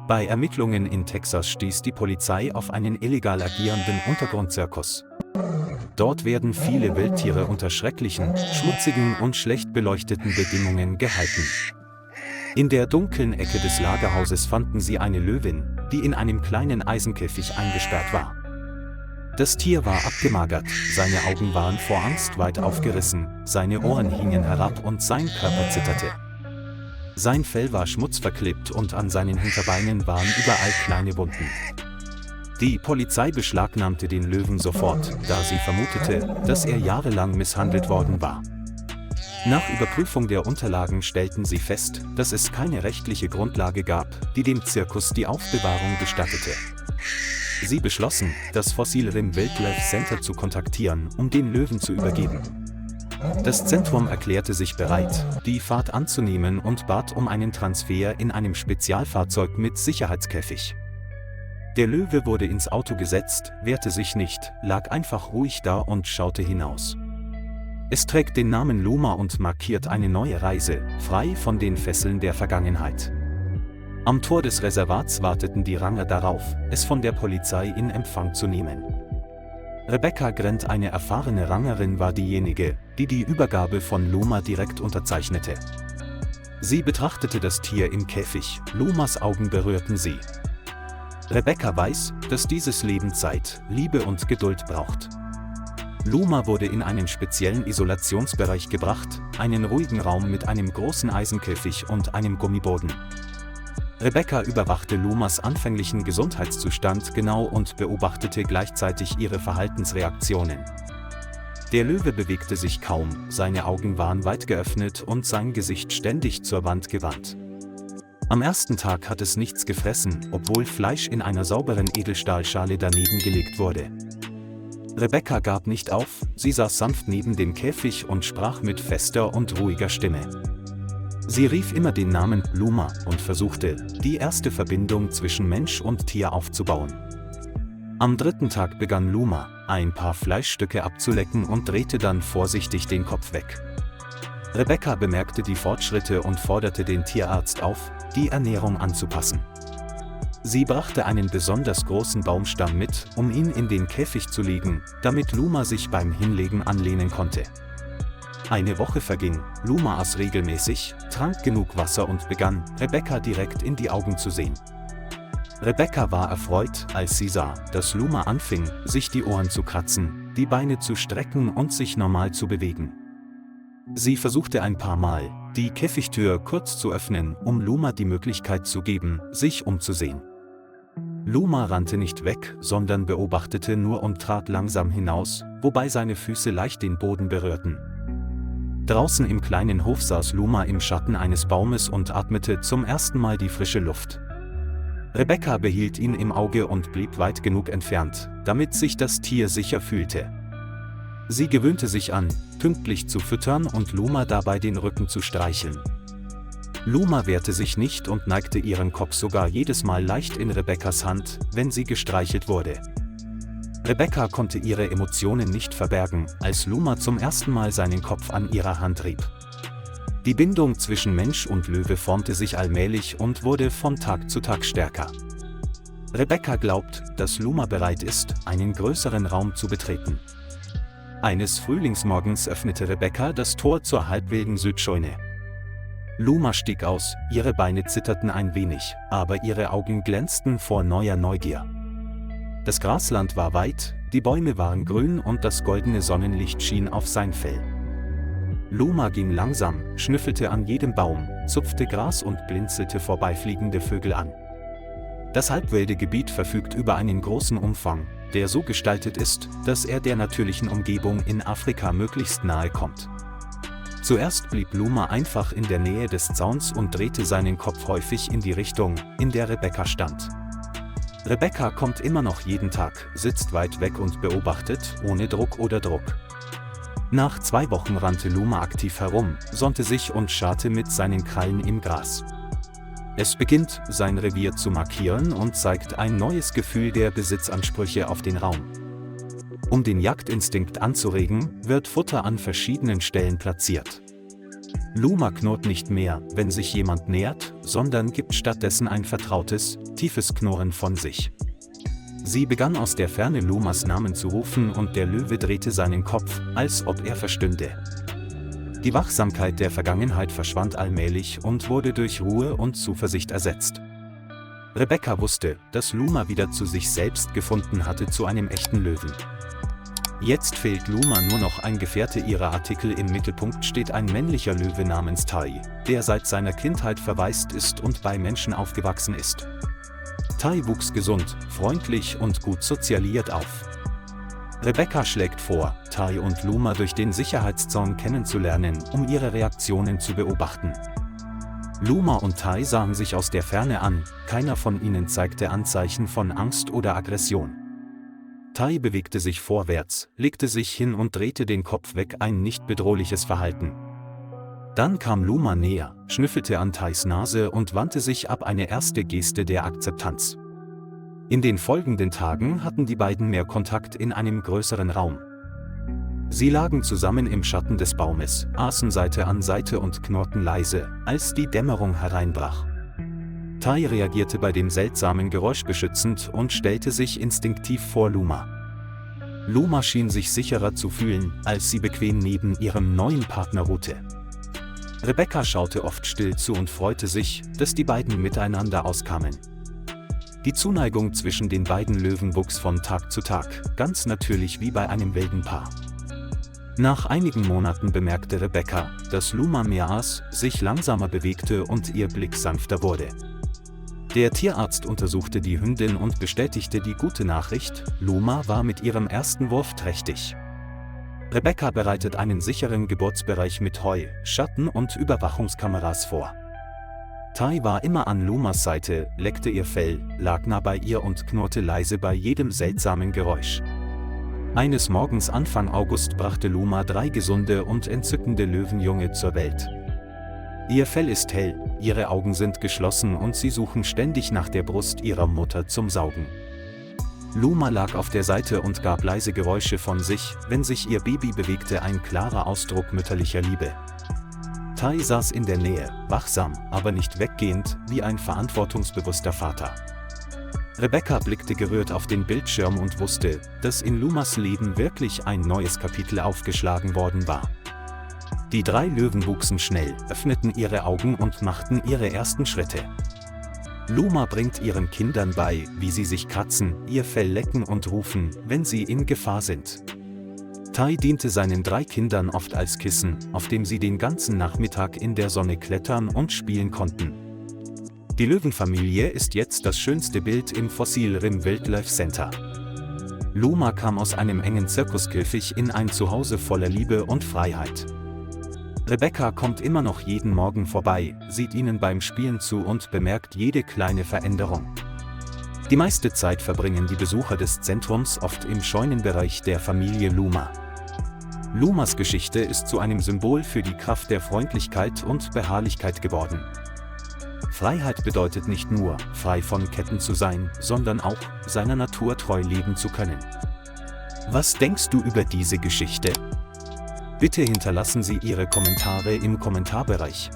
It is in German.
Bei Ermittlungen in Texas stieß die Polizei auf einen illegal agierenden Untergrundzirkus. Dort werden viele Wildtiere unter schrecklichen, schmutzigen und schlecht beleuchteten Bedingungen gehalten. In der dunklen Ecke des Lagerhauses fanden sie eine Löwin, die in einem kleinen Eisenkäfig eingesperrt war. Das Tier war abgemagert, seine Augen waren vor Angst weit aufgerissen, seine Ohren hingen herab und sein Körper zitterte. Sein Fell war schmutzverklebt und an seinen Hinterbeinen waren überall kleine Wunden. Die Polizei beschlagnahmte den Löwen sofort, da sie vermutete, dass er jahrelang misshandelt worden war. Nach Überprüfung der Unterlagen stellten sie fest, dass es keine rechtliche Grundlage gab, die dem Zirkus die Aufbewahrung gestattete. Sie beschlossen, das Fossil Rim Wildlife Center zu kontaktieren, um den Löwen zu übergeben. Das Zentrum erklärte sich bereit, die Fahrt anzunehmen und bat um einen Transfer in einem Spezialfahrzeug mit Sicherheitskäfig. Der Löwe wurde ins Auto gesetzt, wehrte sich nicht, lag einfach ruhig da und schaute hinaus. Es trägt den Namen Luma und markiert eine neue Reise, frei von den Fesseln der Vergangenheit. Am Tor des Reservats warteten die Ranger darauf, es von der Polizei in Empfang zu nehmen. Rebecca Grant, eine erfahrene Rangerin, war diejenige, die die Übergabe von Luma direkt unterzeichnete. Sie betrachtete das Tier im Käfig, Lumas Augen berührten sie. Rebecca weiß, dass dieses Leben Zeit, Liebe und Geduld braucht. Luma wurde in einen speziellen Isolationsbereich gebracht, einen ruhigen Raum mit einem großen Eisenkäfig und einem Gummiboden. Rebecca überwachte Lumas anfänglichen Gesundheitszustand genau und beobachtete gleichzeitig ihre Verhaltensreaktionen. Der Löwe bewegte sich kaum, seine Augen waren weit geöffnet und sein Gesicht ständig zur Wand gewandt. Am ersten Tag hat es nichts gefressen, obwohl Fleisch in einer sauberen Edelstahlschale daneben gelegt wurde. Rebecca gab nicht auf, sie saß sanft neben dem Käfig und sprach mit fester und ruhiger Stimme. Sie rief immer den Namen Luma und versuchte, die erste Verbindung zwischen Mensch und Tier aufzubauen. Am dritten Tag begann Luma, ein paar Fleischstücke abzulecken und drehte dann vorsichtig den Kopf weg. Rebecca bemerkte die Fortschritte und forderte den Tierarzt auf, die Ernährung anzupassen. Sie brachte einen besonders großen Baumstamm mit, um ihn in den Käfig zu legen, damit Luma sich beim Hinlegen anlehnen konnte. Eine Woche verging, Luma aß regelmäßig, trank genug Wasser und begann, Rebecca direkt in die Augen zu sehen. Rebecca war erfreut, als sie sah, dass Luma anfing, sich die Ohren zu kratzen, die Beine zu strecken und sich normal zu bewegen. Sie versuchte ein paar Mal, die Käfigtür kurz zu öffnen, um Luma die Möglichkeit zu geben, sich umzusehen. Luma rannte nicht weg, sondern beobachtete nur und trat langsam hinaus, wobei seine Füße leicht den Boden berührten. Draußen im kleinen Hof saß Luma im Schatten eines Baumes und atmete zum ersten Mal die frische Luft. Rebecca behielt ihn im Auge und blieb weit genug entfernt, damit sich das Tier sicher fühlte. Sie gewöhnte sich an, pünktlich zu füttern und Luma dabei den Rücken zu streicheln. Luma wehrte sich nicht und neigte ihren Kopf sogar jedes Mal leicht in Rebeccas Hand, wenn sie gestreichelt wurde. Rebecca konnte ihre Emotionen nicht verbergen, als Luma zum ersten Mal seinen Kopf an ihrer Hand rieb. Die Bindung zwischen Mensch und Löwe formte sich allmählich und wurde von Tag zu Tag stärker. Rebecca glaubt, dass Luma bereit ist, einen größeren Raum zu betreten. Eines Frühlingsmorgens öffnete Rebecca das Tor zur halbwilden Südscheune. Luma stieg aus, ihre Beine zitterten ein wenig, aber ihre Augen glänzten vor neuer Neugier. Das Grasland war weit, die Bäume waren grün und das goldene Sonnenlicht schien auf sein Fell. Luma ging langsam, schnüffelte an jedem Baum, zupfte Gras und blinzelte vorbeifliegende Vögel an. Das halbwilde Gebiet verfügt über einen großen Umfang, der so gestaltet ist, dass er der natürlichen Umgebung in Afrika möglichst nahe kommt. Zuerst blieb Luma einfach in der Nähe des Zauns und drehte seinen Kopf häufig in die Richtung, in der Rebecca stand. Rebecca kommt immer noch jeden Tag, sitzt weit weg und beobachtet, ohne Druck oder Druck. Nach 2 Wochen rannte Luma aktiv herum, sonnte sich und scharrte mit seinen Krallen im Gras. Es beginnt, sein Revier zu markieren und zeigt ein neues Gefühl der Besitzansprüche auf den Raum. Um den Jagdinstinkt anzuregen, wird Futter an verschiedenen Stellen platziert. Luma knurrt nicht mehr, wenn sich jemand nähert, sondern gibt stattdessen ein vertrautes, tiefes Knurren von sich. Sie begann aus der Ferne Lumas Namen zu rufen und der Löwe drehte seinen Kopf, als ob er verstünde. Die Wachsamkeit der Vergangenheit verschwand allmählich und wurde durch Ruhe und Zuversicht ersetzt. Rebecca wusste, dass Luma wieder zu sich selbst gefunden hatte, zu einem echten Löwen. Jetzt fehlt Luma nur noch ein Gefährte ihrer Artikel. Im Mittelpunkt steht ein männlicher Löwe namens Tai, der seit seiner Kindheit verwaist ist und bei Menschen aufgewachsen ist. Tai wuchs gesund, freundlich und gut sozialisiert auf. Rebecca schlägt vor, Tai und Luma durch den Sicherheitszaun kennenzulernen, um ihre Reaktionen zu beobachten. Luma und Tai sahen sich aus der Ferne an, keiner von ihnen zeigte Anzeichen von Angst oder Aggression. Tai bewegte sich vorwärts, legte sich hin und drehte den Kopf weg, ein nicht bedrohliches Verhalten. Dann kam Luma näher, schnüffelte an Tais Nase und wandte sich ab, eine erste Geste der Akzeptanz. In den folgenden Tagen hatten die beiden mehr Kontakt in einem größeren Raum. Sie lagen zusammen im Schatten des Baumes, aßen Seite an Seite und knurrten leise, als die Dämmerung hereinbrach. Tai reagierte bei dem seltsamen Geräusch beschützend und stellte sich instinktiv vor Luma. Luma schien sich sicherer zu fühlen, als sie bequem neben ihrem neuen Partner ruhte. Rebecca schaute oft still zu und freute sich, dass die beiden miteinander auskamen. Die Zuneigung zwischen den beiden Löwen wuchs von Tag zu Tag, ganz natürlich wie bei einem wilden Paar. Nach einigen Monaten bemerkte Rebecca, dass Luma mehr aß, sich langsamer bewegte und ihr Blick sanfter wurde. Der Tierarzt untersuchte die Hündin und bestätigte die gute Nachricht: Luma war mit ihrem ersten Wurf trächtig. Rebecca bereitet einen sicheren Geburtsbereich mit Heu, Schatten und Überwachungskameras vor. Tai war immer an Lumas Seite, leckte ihr Fell, lag nah bei ihr und knurrte leise bei jedem seltsamen Geräusch. Eines Morgens Anfang August brachte Luma 3 gesunde und entzückende Löwenjunge zur Welt. Ihr Fell ist hell, ihre Augen sind geschlossen und sie suchen ständig nach der Brust ihrer Mutter zum Saugen. Luma lag auf der Seite und gab leise Geräusche von sich, wenn sich ihr Baby bewegte, ein klarer Ausdruck mütterlicher Liebe. Tai saß in der Nähe, wachsam, aber nicht weggehend, wie ein verantwortungsbewusster Vater. Rebecca blickte gerührt auf den Bildschirm und wusste, dass in Lumas Leben wirklich ein neues Kapitel aufgeschlagen worden war. Die 3 Löwen wuchsen schnell, öffneten ihre Augen und machten ihre ersten Schritte. Luma bringt ihren Kindern bei, wie sie sich kratzen, ihr Fell lecken und rufen, wenn sie in Gefahr sind. Tai diente seinen 3 Kindern oft als Kissen, auf dem sie den ganzen Nachmittag in der Sonne klettern und spielen konnten. Die Löwenfamilie ist jetzt das schönste Bild im Fossil Rim Wildlife Center. Luma kam aus einem engen Zirkuskäfig in ein Zuhause voller Liebe und Freiheit. Rebecca kommt immer noch jeden Morgen vorbei, sieht ihnen beim Spielen zu und bemerkt jede kleine Veränderung. Die meiste Zeit verbringen die Besucher des Zentrums oft im Scheunenbereich der Familie Luma. Lumas Geschichte ist zu einem Symbol für die Kraft der Freundlichkeit und Beharrlichkeit geworden. Freiheit bedeutet nicht nur, frei von Ketten zu sein, sondern auch, seiner Natur treu leben zu können. Was denkst du über diese Geschichte? Bitte hinterlassen Sie Ihre Kommentare im Kommentarbereich.